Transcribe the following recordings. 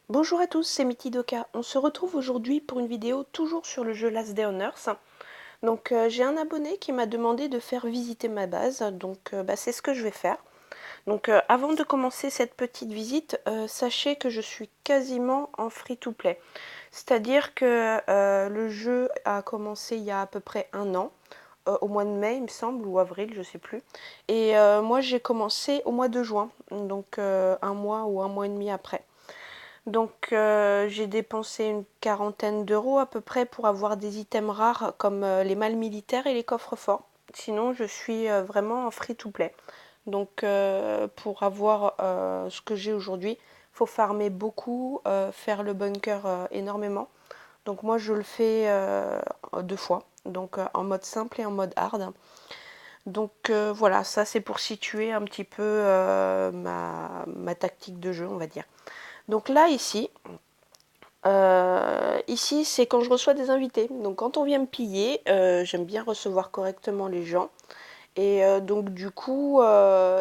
Bonjour à tous, c'est Mitidoka. On se retrouve aujourd'hui pour une vidéo toujours sur le jeu Last Day on Earth. Donc j'ai un abonné qui m'a demandé de faire visiter ma base, donc c'est ce que je vais faire. Donc avant de commencer cette petite visite, sachez que je suis quasiment en free-to-play. C'est-à-dire que le jeu a commencé il y a à peu près un an, au mois de mai il me semble, ou avril, je sais plus. Et moi j'ai commencé au mois de juin, donc un mois ou un mois et demi après. Donc j'ai dépensé une quarantaine d'euros à peu près pour avoir des items rares comme les malles militaires et les coffres forts. Sinon je suis vraiment en free to play. Donc pour avoir ce que j'ai aujourd'hui, il faut farmer beaucoup, faire le bunker énormément. Donc moi je le fais deux fois, donc en mode simple et en mode hard. Donc voilà, ça c'est pour situer un petit peu ma tactique de jeu, on va dire. Donc là ici, c'est quand je reçois des invités. Donc, quand on vient me piller, j'aime bien recevoir correctement les gens. Et donc, du coup,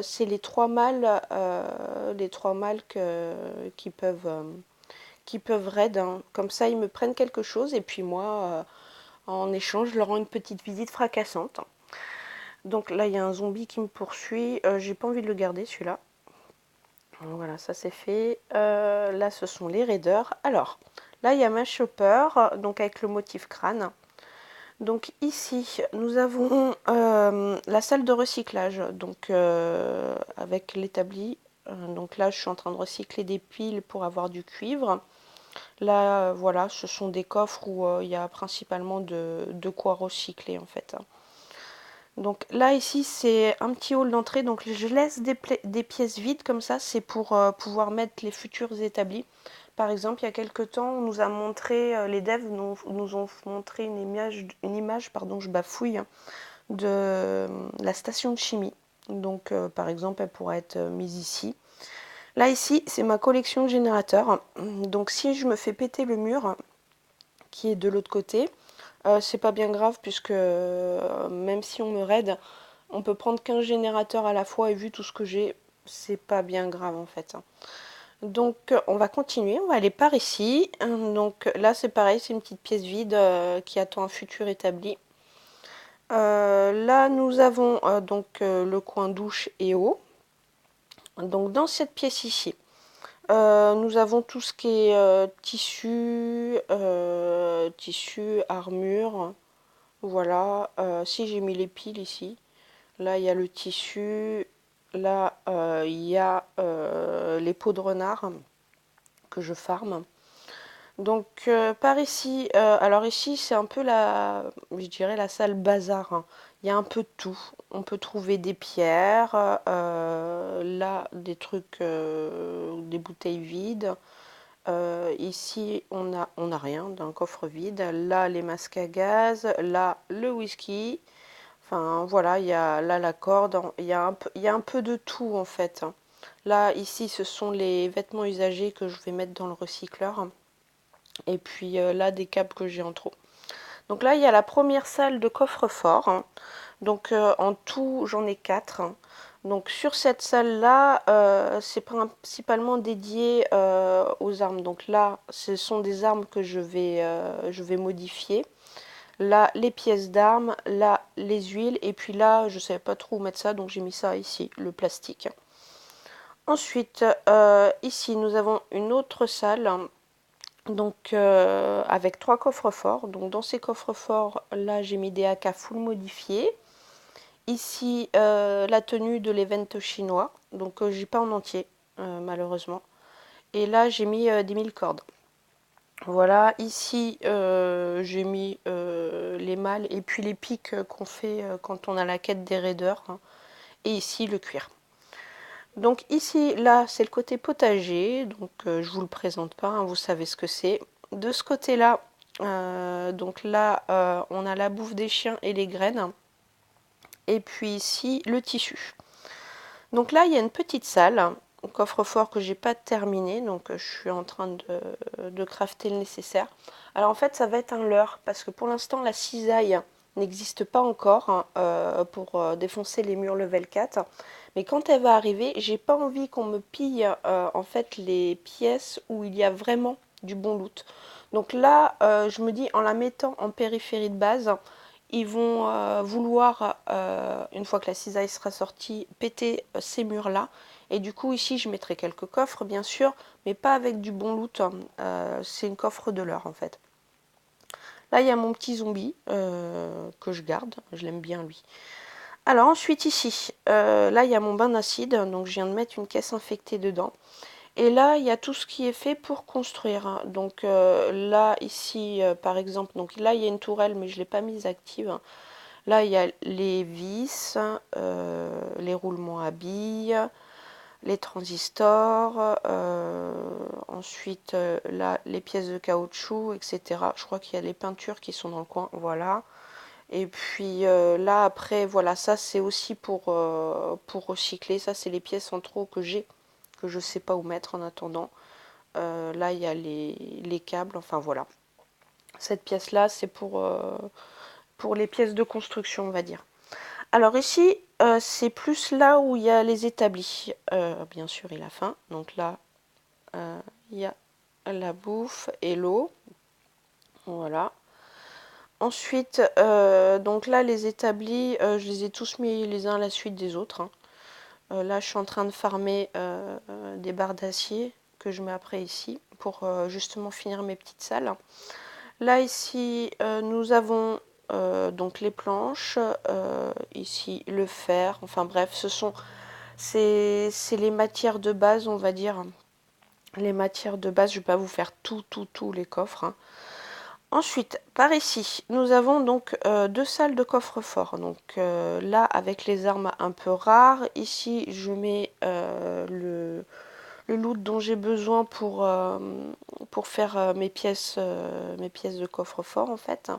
c'est les trois mâles qui peuvent raid, hein. Comme ça, ils me prennent quelque chose. Et puis moi, en échange, je leur rends une petite visite fracassante. Donc là, il y a un zombie qui me poursuit. J'ai pas envie de le garder, celui-là. Voilà, ça c'est fait. Là, ce sont les raiders. Alors, là, il y a ma chopper, donc avec le motif crâne. Donc ici, nous avons la salle de recyclage, donc avec l'établi. Donc là, je suis en train de recycler des piles pour avoir du cuivre. Là, voilà, ce sont des coffres où il y a principalement de quoi recycler en fait. Donc là ici c'est un petit hall d'entrée, donc je laisse des pièces vides comme ça, c'est pour pouvoir mettre les futurs établis. Par exemple, il y a quelques temps, on nous a montré, les devs nous ont montré une image pardon, je bafouille, hein, de la station de chimie. Donc par exemple, elle pourrait être mise ici. Là ici, c'est ma collection de générateurs. Donc si je me fais péter le mur qui est de l'autre côté, c'est pas bien grave puisque même si on me raid, on peut prendre 15 générateurs à la fois et vu tout ce que j'ai, c'est pas bien grave en fait. Donc on va continuer, on va aller par ici. Donc là c'est pareil, c'est une petite pièce vide qui attend un futur établi. Là nous avons le coin douche et eau. Donc dans cette pièce ici, nous avons tout ce qui est tissu, armure. Voilà, si j'ai mis les piles ici. Là, il y a le tissu. Là, il y a les peaux de renard que je farme. Donc, par ici, alors ici, c'est un peu je dirais la salle bazar, hein. Il y a un peu de tout. On peut trouver des pierres, là, des trucs, des bouteilles vides. Ici, on a rien, d'un coffre vide. Là, les masques à gaz. Là, le whisky. Enfin voilà, il y a là la corde, il y a un peu de tout en fait. Là, ici, ce sont les vêtements usagés que je vais mettre dans le recycleur. Et puis là, des câbles que j'ai en trop. Donc là, il y a la première salle de coffre-fort, hein. Donc en tout, j'en ai 4. Donc sur cette salle-là, c'est principalement dédié aux armes. Donc là, ce sont des armes que je vais modifier. Là, les pièces d'armes, là, les huiles, et puis là, je ne savais pas trop où mettre ça, donc j'ai mis ça ici, le plastique. Ensuite, ici, nous avons une autre salle, donc avec 3 coffres forts. Donc dans ces coffres forts, là, j'ai mis des AK full modifiés. Ici, la tenue de l'event chinois, donc j'ai pas en entier, malheureusement. Et là, j'ai mis 10 000 cordes. Voilà, ici j'ai mis les malles et puis les pics qu'on fait quand on a la quête des raiders, hein. Et ici le cuir. Donc ici, là, c'est le côté potager, donc je vous le présente pas, hein, vous savez ce que c'est. De ce côté-là, donc là, on a la bouffe des chiens et les graines. Et puis ici, le tissu. Donc là, il y a une petite salle, un coffre-fort que j'ai pas terminé, donc je suis en train de crafter le nécessaire. Alors en fait, ça va être un leurre, parce que pour l'instant, la cisaille n'existe pas encore, hein, pour défoncer les murs level 4. Mais quand elle va arriver, j'ai pas envie qu'on me pille en fait les pièces où il y a vraiment du bon loot. Donc là, je me dis en la mettant en périphérie de base, ils vont vouloir, une fois que la cisaille sera sortie, péter ces murs-là. Et du coup, ici, je mettrai quelques coffres, bien sûr, mais pas avec du bon loot. C'est une coffre de l'heure, en fait. Là, il y a mon petit zombie que je garde. Je l'aime bien, lui. Alors, ensuite, ici, là, il y a mon bain d'acide. Donc, je viens de mettre une caisse infectée dedans. Et là, il y a tout ce qui est fait pour construire. Donc là, ici, par exemple, donc là, il y a une tourelle, mais je ne l'ai pas mise active. Là, il y a les vis, les roulements à billes, les transistors, ensuite, là, les pièces de caoutchouc, etc. Je crois qu'il y a les peintures qui sont dans le coin, voilà. Et puis là, après, voilà, ça, c'est aussi pour recycler. Ça, c'est les pièces en trop que j'ai, que je ne sais pas où mettre en attendant. Là, il y a les câbles, enfin voilà. Cette pièce-là, c'est pour les pièces de construction, on va dire. Alors ici, c'est plus là où il y a les établis, bien sûr, et la faim. Donc là, il y a la bouffe et l'eau. Voilà. Ensuite, donc là, les établis, je les ai tous mis les uns à la suite des autres, hein. Là, je suis en train de farmer des barres d'acier que je mets après ici pour justement finir mes petites salles. Là, ici, nous avons donc les planches, ici le fer, enfin bref, c'est les matières de base, on va dire. Les matières de base, je ne vais pas vous faire tous les coffres, hein. Ensuite, par ici, nous avons donc deux salles de coffre-fort. Donc là, avec les armes un peu rares. Ici, je mets le loot dont j'ai besoin pour faire mes pièces de coffre-fort, en fait.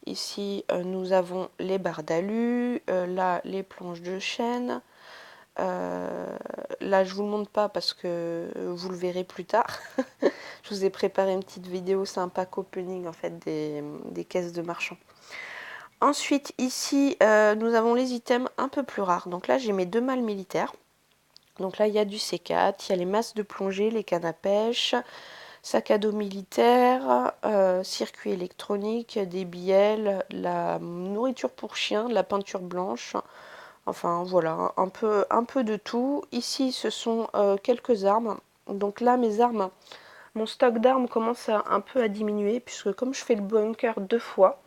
Ici, nous avons les barres d'alu, là, les planches de chêne. Là, je vous le montre pas parce que vous le verrez plus tard. Je vous ai préparé une petite vidéo sympa opening en fait des caisses de marchands. Ensuite, ici, nous avons les items un peu plus rares. Donc là, j'ai mes deux malles militaires. Donc là, il y a du C4, il y a les masses de plongée, les cannes à pêche, sac à dos militaire, circuit électronique, des bielles, la nourriture pour chien, de la peinture blanche. Enfin voilà, un peu de tout. Ici, ce sont quelques armes. Donc là, mes armes, mon stock d'armes commence un peu à diminuer, puisque comme je fais le bunker deux fois,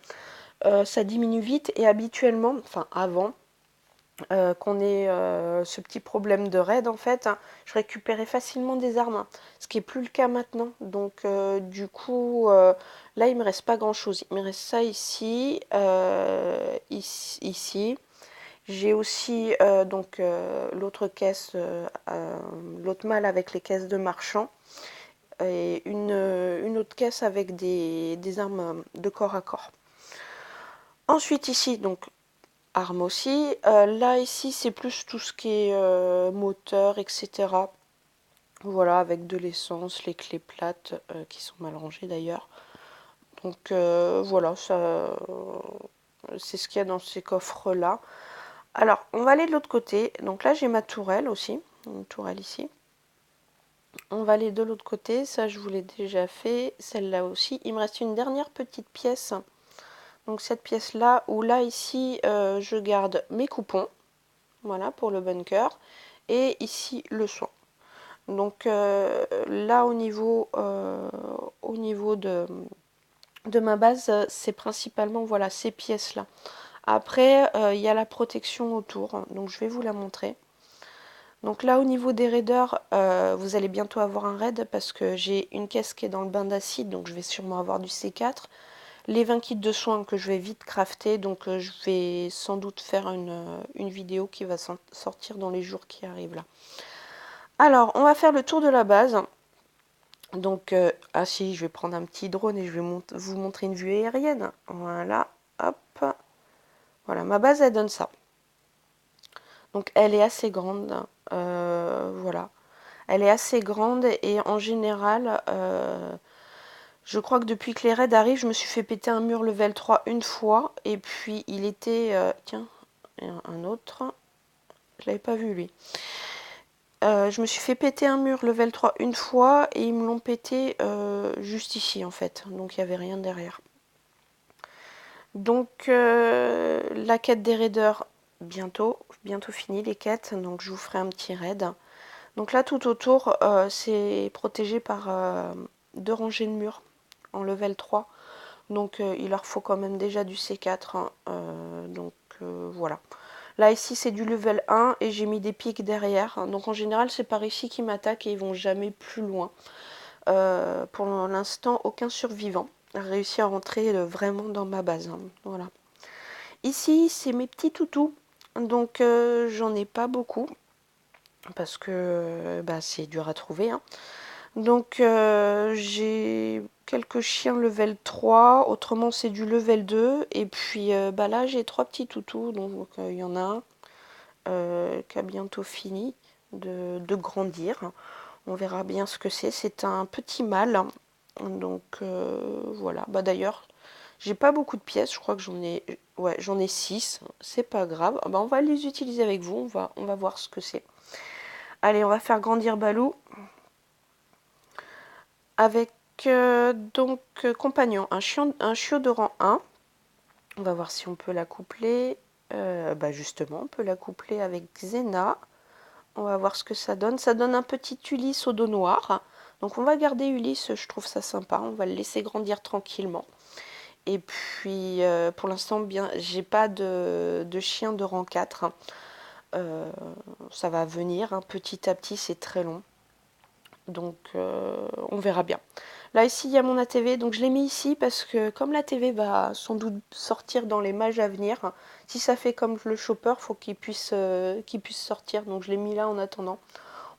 ça diminue vite. Et habituellement, enfin avant, qu'on ait ce petit problème de raid, en fait, hein, je récupérais facilement des armes, ce qui n'est plus le cas maintenant. Donc du coup, là, il me reste pas grand-chose. Il me reste ça ici, ici. J'ai aussi donc l'autre caisse, l'autre malle avec les caisses de marchand et une autre caisse avec des armes de corps à corps. Ensuite ici, donc armes aussi. Là ici, c'est plus tout ce qui est moteur, etc. Voilà, avec de l'essence, les clés plates qui sont mal rangées d'ailleurs. Donc voilà, ça, c'est ce qu'il y a dans ces coffres-là. Alors, on va aller de l'autre côté. Donc là, j'ai ma tourelle aussi. Une tourelle ici. On va aller de l'autre côté. Ça, je vous l'ai déjà fait. Celle-là aussi. Il me reste une dernière petite pièce. Donc cette pièce-là, où là, ici, je garde mes coupons. Voilà, pour le bunker. Et ici, le soin. Donc là, au niveau de ma base, c'est principalement voilà, ces pièces-là. Après, il y a la protection autour, donc je vais vous la montrer. Donc là, au niveau des raiders, vous allez bientôt avoir un raid parce que j'ai une caisse qui est dans le bain d'acide, donc je vais sûrement avoir du C4. Les 20 kits de soins que je vais vite crafter, donc je vais sans doute faire une vidéo qui va sortir dans les jours qui arrivent là. Alors, on va faire le tour de la base. Donc, ah si, je vais prendre un petit drone et je vais vous montrer une vue aérienne. Voilà, hop. Voilà, ma base, elle donne ça. Donc, elle est assez grande. Voilà. Elle est assez grande et en général, je crois que depuis que les raids arrivent, je me suis fait péter un mur level 3 une fois. Et puis, il était... tiens, un autre. Je l'avais pas vu lui. Je me suis fait péter un mur level 3 une fois et ils me l'ont pété juste ici en fait. Donc il n'y avait rien derrière. Donc la quête des raiders, bientôt fini les quêtes. Donc je vous ferai un petit raid. Donc là tout autour c'est protégé par 2 rangées de murs en level 3. Donc il leur faut quand même déjà du C4. Hein. Donc voilà. Là ici c'est du level 1 et j'ai mis des pics derrière. Donc en général c'est par ici qu'ils m'attaquent et ils vont jamais plus loin. Pour l'instant aucun survivant a réussi à rentrer vraiment dans ma base. Hein. Voilà. Ici c'est mes petits toutous. Donc j'en ai pas beaucoup. Parce que bah, c'est dur à trouver. Hein. Donc j'ai quelques chiens level 3, autrement c'est du level 2. Et puis bah, là j'ai 3 petits toutous, donc il y en a un qui a bientôt fini de grandir. On verra bien ce que c'est. C'est un petit mâle. Donc voilà. Bah, d'ailleurs, j'ai pas beaucoup de pièces. Je crois que j'en ai 6. C'est pas grave. Bah, on va les utiliser avec vous. On va voir ce que c'est. Allez, on va faire grandir Balou. Avec donc compagnon, un chiot de rang 1. On va voir si on peut la coupler. Bah justement, on peut la coupler avec Xena. On va voir ce que ça donne. Ça donne un petit Ulysse au dos noir. Donc on va garder Ulysse, je trouve ça sympa. On va le laisser grandir tranquillement. Et puis pour l'instant, bien, j'ai pas de chien de rang 4. Ça va venir. Hein. Petit à petit, c'est très long. Donc on verra bien. Là ici il y a mon ATV, donc je l'ai mis ici parce que comme l'ATV va sans doute sortir dans les mages à venir, si ça fait comme le chopper, il faut qu'il puisse sortir. Donc je l'ai mis là en attendant.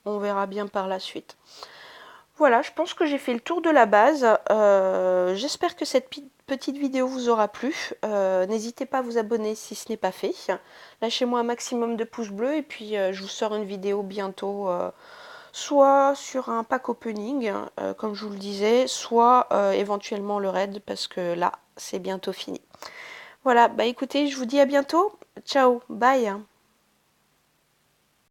On verra bien par la suite. Voilà, je pense que j'ai fait le tour de la base. J'espère que cette petite vidéo vous aura plu. N'hésitez pas à vous abonner si ce n'est pas fait. Lâchez-moi un maximum de pouces bleus et puis je vous sors une vidéo bientôt. Soit sur un pack opening, comme je vous le disais, soit éventuellement le raid, parce que là, c'est bientôt fini. Voilà, bah écoutez, je vous dis à bientôt. Ciao, bye.